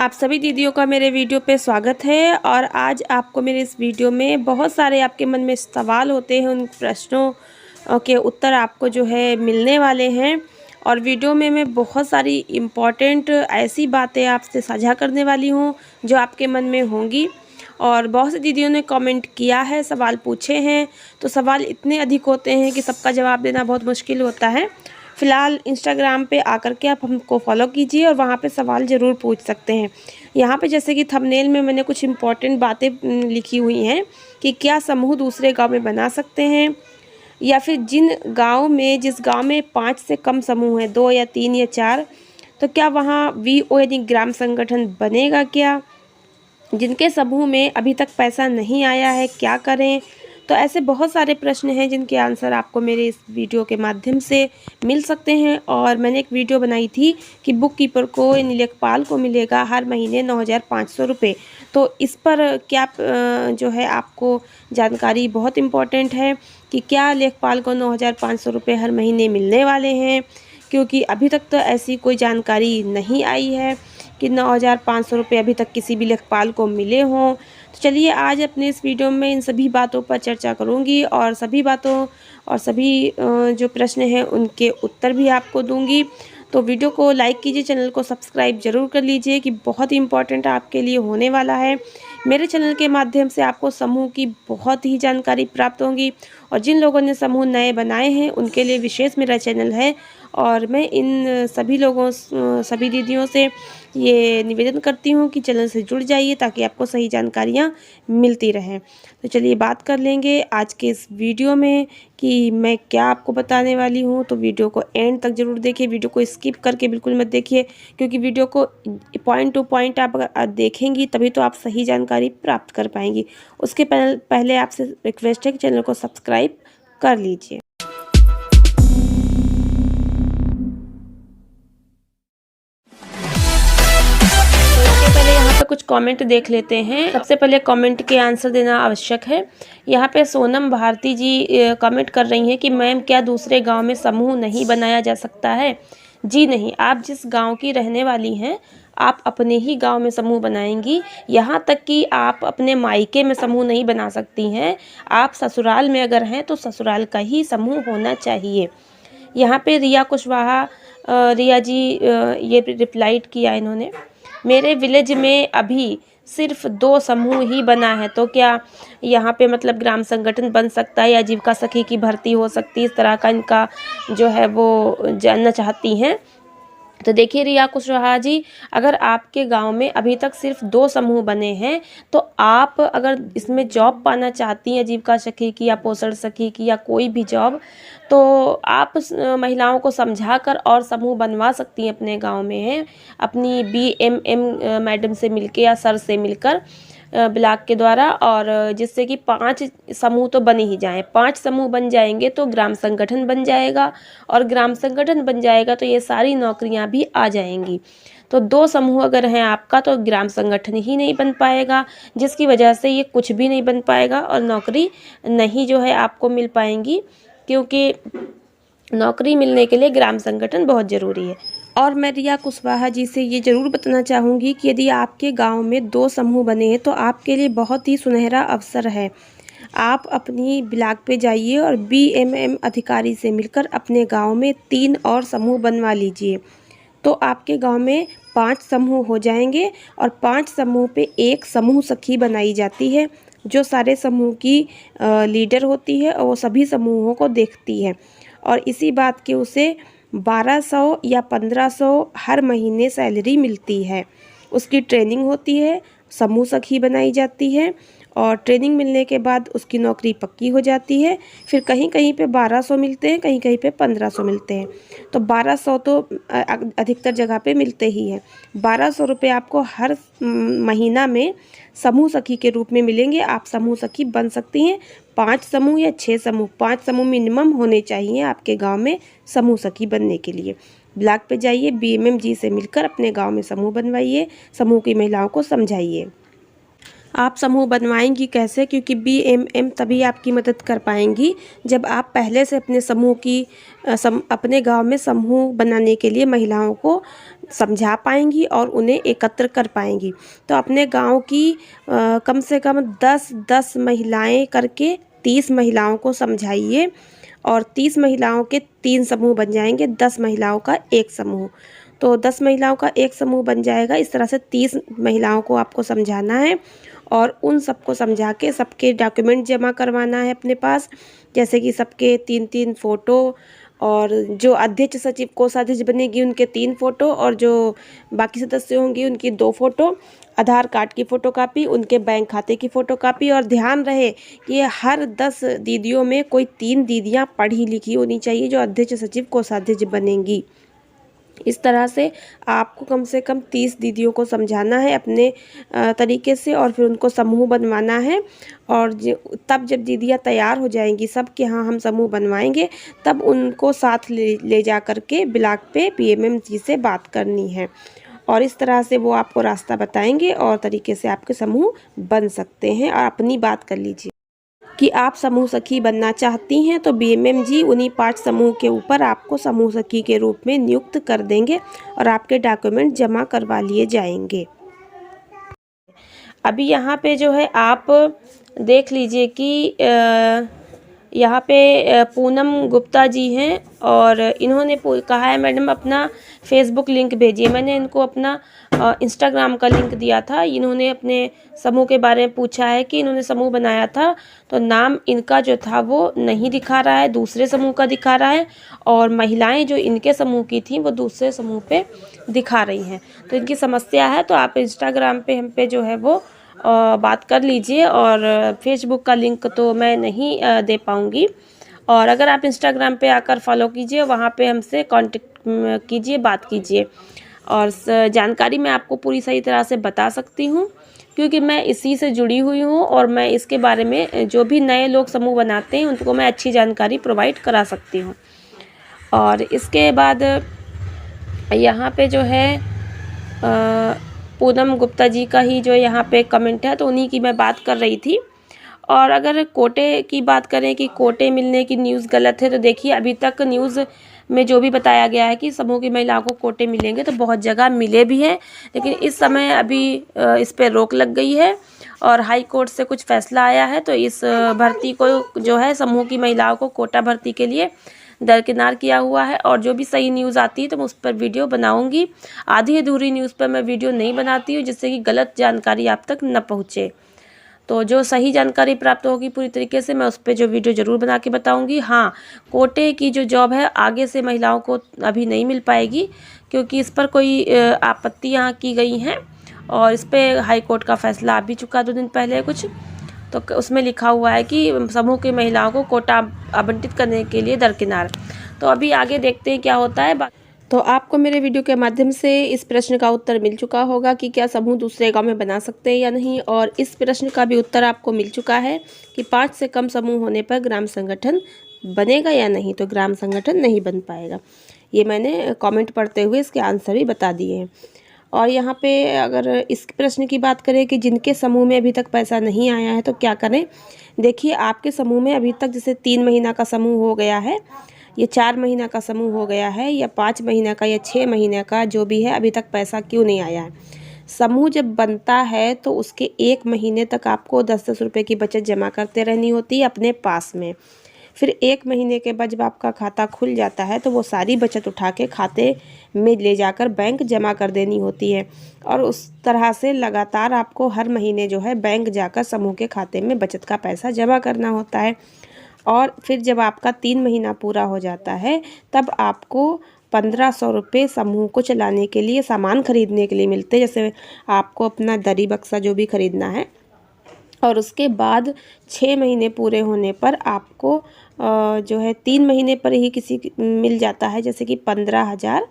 आप सभी दीदियों का मेरे वीडियो पे स्वागत है। और आज आपको मेरे इस वीडियो में बहुत सारे आपके मन में सवाल होते हैं, उन प्रश्नों के उत्तर आपको जो है मिलने वाले हैं। और वीडियो में मैं बहुत सारी इम्पॉर्टेंट ऐसी बातें आपसे साझा करने वाली हूँ जो आपके मन में होंगी। और बहुत सी दीदियों ने कमेंट किया है, सवाल पूछे हैं, तो सवाल इतने अधिक होते हैं कि सबका जवाब देना बहुत मुश्किल होता है। फ़िलहाल इंस्टाग्राम पे आकर के आप हमको फॉलो कीजिए और वहाँ पे सवाल ज़रूर पूछ सकते हैं। यहाँ पे जैसे कि थंबनेल में मैंने कुछ इम्पोर्टेंट बातें लिखी हुई हैं कि क्या समूह दूसरे गांव में बना सकते हैं, या फिर जिस गांव में 5 से कम समूह हैं, 2 या 3 या 4, तो क्या वहाँ वीओ यानी ग्राम संगठन बनेगा क्या? जिनके समूह में अभी तक पैसा नहीं आया है क्या करें? तो ऐसे बहुत सारे प्रश्न हैं जिनके आंसर आपको मेरे इस वीडियो के माध्यम से मिल सकते हैं। और मैंने एक वीडियो बनाई थी कि बुक कीपर को यानी लेखपाल को मिलेगा हर महीने 9,500 रुपये। तो इस पर क्या जो है आपको जानकारी बहुत इम्पोर्टेंट है कि क्या लेखपाल को 9,500 रुपये हर महीने मिलने वाले हैं, क्योंकि अभी तक तो ऐसी कोई जानकारी नहीं आई है कि 9,500 रुपये अभी तक किसी भी लेखपाल को मिले हों। तो चलिए आज अपने इस वीडियो में इन सभी बातों पर चर्चा करूंगी और सभी बातों और सभी जो प्रश्न हैं उनके उत्तर भी आपको दूंगी। तो वीडियो को लाइक कीजिए, चैनल को सब्सक्राइब ज़रूर कर लीजिए कि बहुत ही इम्पोर्टेंट आपके लिए होने वाला है। मेरे चैनल के माध्यम से आपको समूह की बहुत ही जानकारी प्राप्त होगी और जिन लोगों ने समूह नए बनाए हैं उनके लिए विशेष मेरा चैनल है। और मैं इन सभी दीदियों से ये निवेदन करती हूँ कि चैनल से जुड़ जाइए ताकि आपको सही जानकारियाँ मिलती रहें। तो चलिए बात कर लेंगे आज के इस वीडियो में कि मैं क्या आपको बताने वाली हूँ। तो वीडियो को एंड तक ज़रूर देखिए, वीडियो को स्किप करके बिल्कुल मत देखिए, क्योंकि वीडियो को पॉइंट टू पॉइंट आप अगर देखेंगी तभी तो आप सही जानकारी प्राप्त कर पाएंगी। उसके पहले आपसे रिक्वेस्ट है कि चैनल को सब्सक्राइब कर लीजिए। कुछ कमेंट देख लेते हैं। सबसे पहले कमेंट के आंसर देना आवश्यक है। यहाँ पे सोनम भारती जी कमेंट कर रही हैं कि मैम क्या दूसरे गांव में समूह नहीं बनाया जा सकता है? जी नहीं, आप जिस गांव की रहने वाली हैं आप अपने ही गांव में समूह बनाएंगी। यहाँ तक कि आप अपने मायके में समूह नहीं बना सकती हैं। आप ससुराल में अगर हैं तो ससुराल का ही समूह होना चाहिए। यहाँ पे रिया जी ये रिप्लाइड किया इन्होंने, मेरे विलेज में अभी सिर्फ 2 समूह ही बना है, तो क्या यहाँ पे मतलब ग्राम संगठन बन सकता है या आजीविका सखी की भर्ती हो सकती है? इस तरह का इनका जो है वो जानना चाहती हैं। तो देखिए रिया कुशवाहा जी, अगर आपके गांव में अभी तक सिर्फ 2 समूह बने हैं तो आप अगर इसमें जॉब पाना चाहती हैं, आजीविका सखी की या पोषण सखी की या कोई भी जॉब, तो आप महिलाओं को समझाकर और समूह बनवा सकती हैं अपने गांव में हैं, अपनी बीएमएम मैडम से मिलकर या सर से मिलकर ब्लॉक के द्वारा, और जिससे कि 5 समूह तो बन ही जाएं। 5 समूह बन जाएंगे तो ग्राम संगठन बन जाएगा, और ग्राम संगठन बन जाएगा तो ये सारी नौकरियां भी आ जाएंगी। तो 2 समूह अगर हैं आपका तो ग्राम संगठन ही नहीं बन पाएगा, जिसकी वजह से ये कुछ भी नहीं बन पाएगा और नौकरी नहीं जो है आपको मिल पाएंगी, क्योंकि नौकरी मिलने के लिए ग्राम संगठन बहुत ज़रूरी है। और मैं रिया कुशवाहा जी से ये ज़रूर बताना चाहूँगी कि यदि आपके गांव में 2 समूह बने हैं तो आपके लिए बहुत ही सुनहरा अवसर है। आप अपनी ब्लॉक पे जाइए और बीएमएम अधिकारी से मिलकर अपने गांव में 3 और समूह बनवा लीजिए, तो आपके गांव में 5 समूह हो जाएंगे। और 5 समूह पे एक समूह सखी बनाई जाती है जो सारे समूह की लीडर होती है और वो सभी समूहों को देखती है। और इसी बात की उसे 1200 या 1500 हर महीने सैलरी मिलती है। उसकी ट्रेनिंग होती है, समूह सखी बनाई जाती है और ट्रेनिंग मिलने के बाद उसकी नौकरी पक्की हो जाती है। फिर कहीं कहीं पे 1200 मिलते हैं, कहीं कहीं पे 1500 मिलते हैं। तो 1200 तो अधिकतर जगह पे मिलते ही हैं। 1200 रुपये आपको हर महीना में समूह सखी के रूप में मिलेंगे। आप समूह सखी बन सकती हैं, 5 समूह या 6 समूह, 5 समूह मिनिमम होने चाहिए आपके गांव में समूह सखी बनने के लिए। ब्लॉक पे जाइए, बीएमएम जी से मिलकर अपने गांव में समूह बनवाइए, समूह की महिलाओं को समझाइए। आप समूह बनवाएंगी कैसे, क्योंकि बीएमएम तभी आपकी मदद कर पाएंगी जब आप पहले से अपने समूह की अपने गांव में समूह बनाने के लिए महिलाओं को समझा पाएंगी और उन्हें एकत्र कर पाएंगी। तो अपने गांव की कम से कम 10-10 महिलाएं करके 30 महिलाओं को समझाइए और 30 महिलाओं के 3 समूह बन जाएंगे, 10 महिलाओं का एक समूह। तो 10 महिलाओं का एक समूह बन जाएगा। इस तरह से 30 महिलाओं को आपको समझाना है और उन सबको समझा के सबके डॉक्यूमेंट जमा करवाना है अपने पास, जैसे कि सबके 3-3 फ़ोटो और जो अध्यक्ष सचिव कोषाध्यक्ष बनेगी उनके 3 फ़ोटो और जो बाकी सदस्य होंगी उनकी 2 फ़ोटो, आधार कार्ड की फ़ोटोकॉपी, उनके बैंक खाते की फ़ोटोकॉपी। और ध्यान रहे कि हर 10 दीदियों में कोई 3 दीदियाँ पढ़ी लिखी होनी चाहिए जो अध्यक्ष सचिव कोषाध्यक्ष बनेंगी। इस तरह से आपको कम से कम 30 दीदियों को समझाना है अपने तरीके से और फिर उनको समूह बनवाना है। और तब जब दीदियाँ तैयार हो जाएंगी सब कि हाँ हम समूह बनवाएंगे, तब उनको साथ ले जा कर के ब्लॉक पे बीएमएम जी से बात करनी है और इस तरह से वो आपको रास्ता बताएंगे और तरीके से आपके समूह बन सकते हैं। और अपनी बात कर लीजिए कि आप समूह सखी बनना चाहती हैं तो बीएमएम जी उन्हीं 5 समूह के ऊपर आपको समूह सखी के रूप में नियुक्त कर देंगे और आपके डॉक्यूमेंट जमा करवा लिए जाएंगे। अभी यहाँ पे जो है आप देख लीजिए कि यहाँ पे पूनम गुप्ता जी हैं और इन्होंने कहा है मैडम अपना फेसबुक लिंक भेजिए। मैंने इनको अपना इंस्टाग्राम का लिंक दिया था। इन्होंने अपने समूह के बारे में पूछा है कि इन्होंने समूह बनाया था तो नाम इनका जो था वो नहीं दिखा रहा है, दूसरे समूह का दिखा रहा है और महिलाएं जो इनके समूह की थी वो दूसरे समूह पे दिखा रही हैं। तो इनकी समस्या है। तो आप इंस्टाग्राम पे हम पे जो है वो बात कर लीजिए और फेसबुक का लिंक तो मैं नहीं दे पाऊँगी। और अगर आप इंस्टाग्राम पे आकर फॉलो कीजिए, वहाँ पे हमसे कांटेक्ट कीजिए, बात कीजिए और जानकारी मैं आपको पूरी सही तरह से बता सकती हूँ क्योंकि मैं इसी से जुड़ी हुई हूँ और मैं इसके बारे में जो भी नए लोग समूह बनाते हैं उनको मैं अच्छी जानकारी प्रोवाइड करा सकती हूँ। और इसके बाद यहाँ पे जो है पूनम गुप्ता जी का ही जो यहाँ पे कमेंट है तो उन्हीं की मैं बात कर रही थी। और अगर कोटे की बात करें कि कोटे मिलने की न्यूज़ गलत है तो देखिए अभी तक न्यूज़ में जो भी बताया गया है कि समूह की महिलाओं को कोटे मिलेंगे तो बहुत जगह मिले भी हैं, लेकिन इस समय अभी इस पर रोक लग गई है और हाई कोर्ट से कुछ फैसला आया है। तो इस भर्ती को जो है समूह की महिलाओं को कोटा भर्ती के लिए दरकिनार किया हुआ है। और जो भी सही न्यूज़ आती है तो मैं उस पर वीडियो बनाऊंगी। आधी अधूरी न्यूज़ पर मैं वीडियो नहीं बनाती हूँ जिससे कि गलत जानकारी आप तक न पहुँचे। तो जो सही जानकारी प्राप्त होगी पूरी तरीके से मैं उस पर जो वीडियो ज़रूर बना के बताऊंगी। हाँ, कोटे की जो जॉब है आगे से महिलाओं को अभी नहीं मिल पाएगी क्योंकि इस पर कोई आपत्ति यहाँ की गई हैं और इस पर हाई कोर्ट का फैसला आ भी चुका 2 दिन पहले कुछ। तो उसमें लिखा हुआ है कि समूह की महिलाओं को कोटा आवंटित करने के लिए दरकिनार। तो अभी आगे देखते हैं क्या होता है। तो आपको मेरे वीडियो के माध्यम से इस प्रश्न का उत्तर मिल चुका होगा कि क्या समूह दूसरे गांव में बना सकते हैं या नहीं, और इस प्रश्न का भी उत्तर आपको मिल चुका है कि 5 से कम समूह होने पर ग्राम संगठन बनेगा या नहीं। तो ग्राम संगठन नहीं बन पाएगा। ये मैंने कमेंट पढ़ते हुए इसके आंसर भी बता दिए हैं। और यहाँ पे अगर इस प्रश्न की बात करें कि जिनके समूह में अभी तक पैसा नहीं आया है तो क्या करें। देखिए आपके समूह में अभी तक जैसे 3 महीना का समूह हो गया है, ये 4 महीना का समूह हो गया है या 5 महीना का या 6 महीने का जो भी है, अभी तक पैसा क्यों नहीं आया है। समूह जब बनता है तो उसके 1 महीने तक आपको 10-10 रुपये की बचत जमा करते रहनी होती है अपने पास में। फिर 1 महीने के बाद जब आपका खाता खुल जाता है तो वो सारी बचत उठा के खाते में ले जाकर बैंक जमा कर देनी होती है और उस तरह से लगातार आपको हर महीने जो है बैंक जाकर समूह के खाते में बचत का पैसा जमा करना होता है। और फिर जब आपका 3 महीना पूरा हो जाता है तब आपको 1500 रुपये समूह को चलाने के लिए सामान खरीदने के लिए मिलते हैं, जैसे आपको अपना दरी बक्सा जो भी खरीदना है। और उसके बाद 6 महीने पूरे होने पर आपको जो है 3 महीने पर ही किसी मिल जाता है, जैसे कि 15,000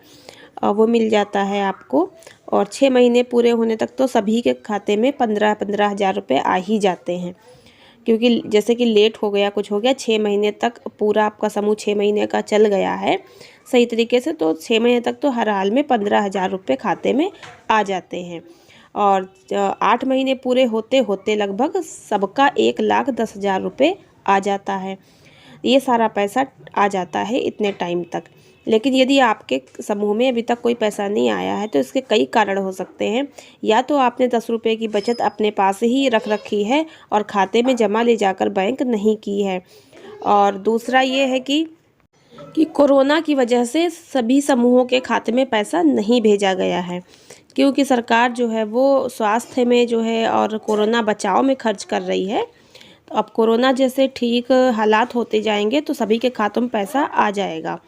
वो मिल जाता है आपको। और 6 महीने पूरे होने तक तो सभी के खाते में 15,000 रुपये आ ही जाते हैं, क्योंकि जैसे कि लेट हो गया कुछ हो गया 6 महीने तक पूरा आपका समूह 6 महीने का चल गया है सही तरीके से, तो 6 महीने तक तो हर हाल में 15,000 रुपये खाते में आ जाते हैं। और 8 महीने पूरे होते होते लगभग सबका 1,10,000 रुपये आ जाता है। ये सारा पैसा आ जाता है इतने टाइम तक। लेकिन यदि आपके समूह में अभी तक कोई पैसा नहीं आया है तो इसके कई कारण हो सकते हैं। या तो आपने 10 रुपये की बचत अपने पास ही रख रखी है और खाते में जमा ले जाकर बैंक नहीं की है, और दूसरा ये है कि कोरोना की वजह से सभी समूहों के खाते में पैसा नहीं भेजा गया है, क्योंकि सरकार जो है वो स्वास्थ्य में जो है और कोरोना बचाव में खर्च कर रही है। तो अब कोरोना जैसे ठीक हालात होते जाएंगे तो सभी के खातों में पैसा आ जाएगा।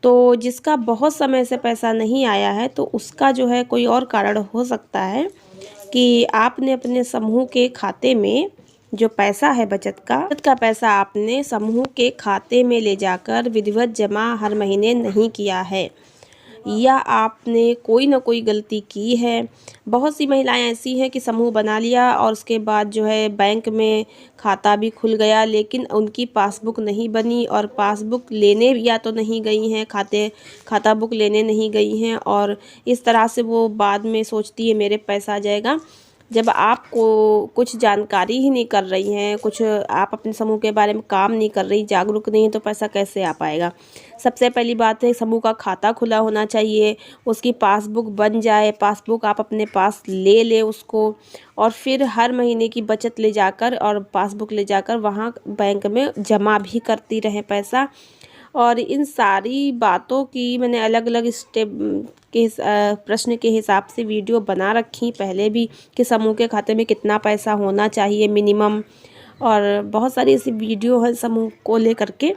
तो जिसका बहुत समय से पैसा नहीं आया है तो उसका जो है कोई और कारण हो सकता है कि आपने अपने समूह के खाते में जो पैसा है बचत का पैसा आपने समूह के खाते में ले जाकर विधिवत जमा हर महीने नहीं किया है, या आपने कोई ना कोई गलती की है। बहुत सी महिलाएं ऐसी हैं कि समूह बना लिया और उसके बाद जो है बैंक में खाता भी खुल गया, लेकिन उनकी पासबुक नहीं बनी और पासबुक लेने या तो नहीं गई हैं, खाता बुक लेने नहीं गई हैं, और इस तरह से वो बाद में सोचती है मेरे पैसा आ जाएगा। जब आपको कुछ जानकारी ही नहीं कर रही हैं, कुछ आप अपने समूह के बारे में काम नहीं कर रही, जागरूक नहीं है, तो पैसा कैसे आ पाएगा। सबसे पहली बात है समूह का खाता खुला होना चाहिए, उसकी पासबुक बन जाए, पासबुक आप अपने पास ले लें उसको, और फिर हर महीने की बचत ले जाकर और पासबुक ले जाकर वहाँ बैंक में जमा भी करती रहें पैसा। और इन सारी बातों की मैंने अलग अलग स्टेप के प्रश्न के हिसाब से वीडियो बना रखी पहले भी, कि समूह के खाते में कितना पैसा होना चाहिए मिनिमम, और बहुत सारी ऐसी वीडियो है समूह को लेकर के।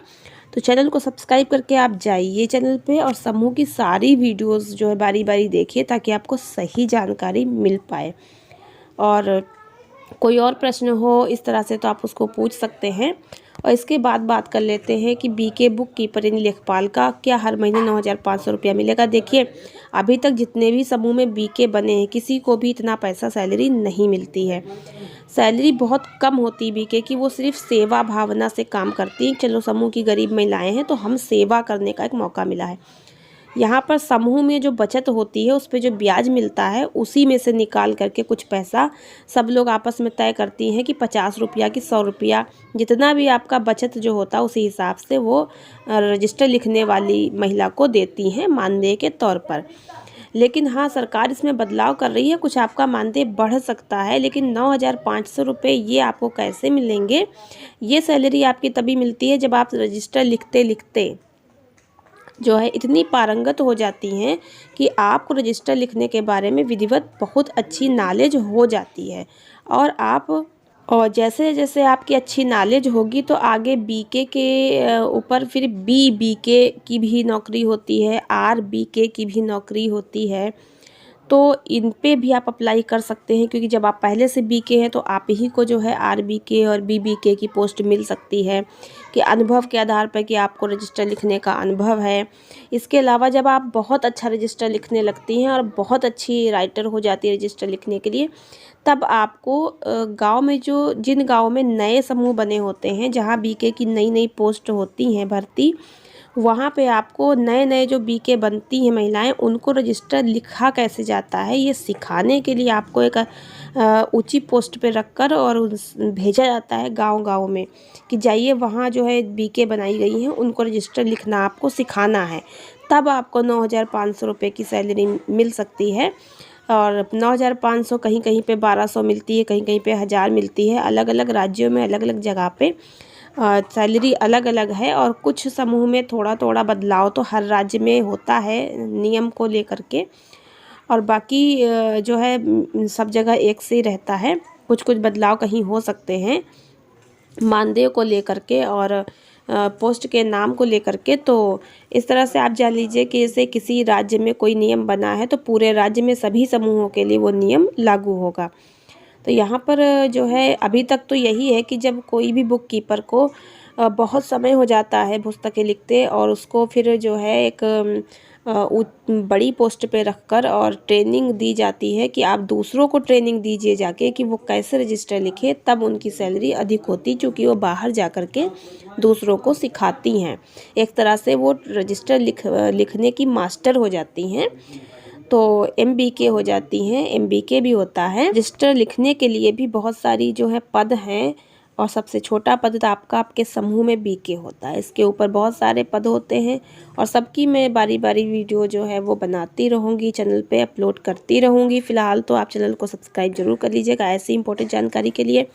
तो चैनल को सब्सक्राइब करके आप जाइए चैनल पे और समूह की सारी वीडियोस जो है बारी बारी देखिए, ताकि आपको सही जानकारी मिल पाए। और कोई और प्रश्न हो इस तरह से तो आप उसको पूछ सकते हैं। और इसके बाद बात कर लेते हैं कि बीके बुक कीपर यानी लेखपाल का क्या हर महीने 9,500 रुपया मिलेगा। देखिए, अभी तक जितने भी समूह में बीके बने हैं किसी को भी इतना पैसा सैलरी नहीं मिलती है। सैलरी बहुत कम होती है बीके की, वो सिर्फ सेवा भावना से काम करती है। चलो समूह की गरीब महिलाएं हैं तो हम सेवा करने का एक मौका मिला है। यहाँ पर समूह में जो बचत होती है उस पे जो ब्याज मिलता है उसी में से निकाल करके कुछ पैसा सब लोग आपस में तय करती हैं कि 50 रुपया कि 100 रुपया, जितना भी आपका बचत जो होता है उसी हिसाब से वो रजिस्टर लिखने वाली महिला को देती हैं मानदेय के तौर पर। लेकिन हाँ, सरकार इसमें बदलाव कर रही है, कुछ आपका मानदेय बढ़ सकता है, लेकिन 9,500 रुपये ये आपको कैसे मिलेंगे। ये सैलरी आपकी तभी मिलती है जब आप रजिस्टर लिखते लिखते जो है इतनी पारंगत हो जाती हैं कि आपको रजिस्टर लिखने के बारे में विधिवत बहुत अच्छी नॉलेज हो जाती है। और जैसे जैसे आपकी अच्छी नॉलेज होगी तो आगे बीके के ऊपर फिर बीके की भी नौकरी होती है, बीके की भी नौकरी होती है। तो इन पे भी आप अप्लाई कर सकते हैं, क्योंकि जब आप पहले से बीके हैं तो आप ही को जो है बीके और बीके की पोस्ट मिल सकती है, कि अनुभव के आधार पर कि आपको रजिस्टर लिखने का अनुभव है। इसके अलावा जब आप बहुत अच्छा रजिस्टर लिखने लगती हैं और बहुत अच्छी राइटर हो जाती है रजिस्टर लिखने के लिए, तब आपको गांव में जिन गाँव में नए समूह बने होते हैं जहाँ बीके की नई नई पोस्ट होती हैं भर्ती, वहाँ पे आपको नए नए जो बीके बनती हैं महिलाएं उनको रजिस्टर लिखा कैसे जाता है ये सिखाने के लिए आपको एक ऊंची पोस्ट पे रखकर और भेजा जाता है गांव गांव में, कि जाइए वहाँ जो है बीके बनाई गई हैं उनको रजिस्टर लिखना आपको सिखाना है। तब आपको 9,500 रुपये की सैलरी मिल सकती है। और 9,500 कहीं कहीं पे 1,200 मिलती है, कहीं कहीं पे 1,000 मिलती है। अलग अलग राज्यों में अलग अलग जगह पे सैलरी अलग अलग है, और कुछ समूह में थोड़ा थोड़ा बदलाव तो हर राज्य में होता है नियम को लेकर के, और बाकी जो है सब जगह एक से ही रहता है। कुछ कुछ बदलाव कहीं हो सकते हैं मानदेय को लेकर के और पोस्ट के नाम को लेकर के। तो इस तरह से आप जान लीजिए कि जैसे किसी राज्य में कोई नियम बना है तो पूरे राज्य में सभी समूहों के लिए वो नियम लागू होगा। तो यहाँ पर जो है अभी तक तो यही है कि जब कोई भी बुक कीपर को बहुत समय हो जाता है पुस्तकें लिखते, और उसको फिर जो है एक बड़ी पोस्ट पे रखकर और ट्रेनिंग दी जाती है कि आप दूसरों को ट्रेनिंग दीजिए जाके कि वो कैसे रजिस्टर लिखे, तब उनकी सैलरी अधिक होती, क्योंकि वो बाहर जा कर के दूसरों को सिखाती हैं। एक तरह से वो रजिस्टर लिखने की मास्टर हो जाती हैं। तो MBK हो जाती हैं। MBK भी होता है। रजिस्टर लिखने के लिए भी बहुत सारी जो है पद हैं और सबसे छोटा पद तो आपके समूह में BK होता है। इसके ऊपर बहुत सारे पद होते हैं और सबकी मैं बारी बारी वीडियो जो है वो बनाती रहूँगी, चैनल पे अपलोड करती रहूँगी। फ़िलहाल तो आप चैनल को सब्सक्राइब ज़रूर कर लीजिएगा ऐसी इंपॉर्टेंट जानकारी के लिए।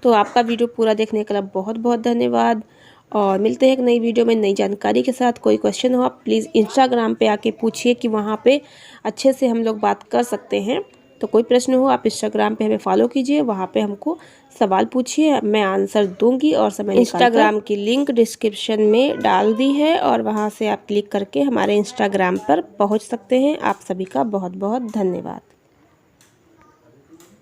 तो आपका वीडियो पूरा देखने के लिए बहुत बहुत धन्यवाद और मिलते हैं एक नई वीडियो में नई जानकारी के साथ। कोई क्वेश्चन हो आप प्लीज़ इंस्टाग्राम पे आके पूछिए कि वहाँ पे अच्छे से हम लोग बात कर सकते हैं। तो कोई प्रश्न हो आप इंस्टाग्राम पे हमें फॉलो कीजिए, वहाँ पे हमको सवाल पूछिए, मैं आंसर दूंगी। और समय इंस्टाग्राम की लिंक डिस्क्रिप्शन में डाल दी है और वहाँ से आप क्लिक करके हमारे इंस्टाग्राम पर पहुँच सकते हैं। आप सभी का बहुत बहुत धन्यवाद।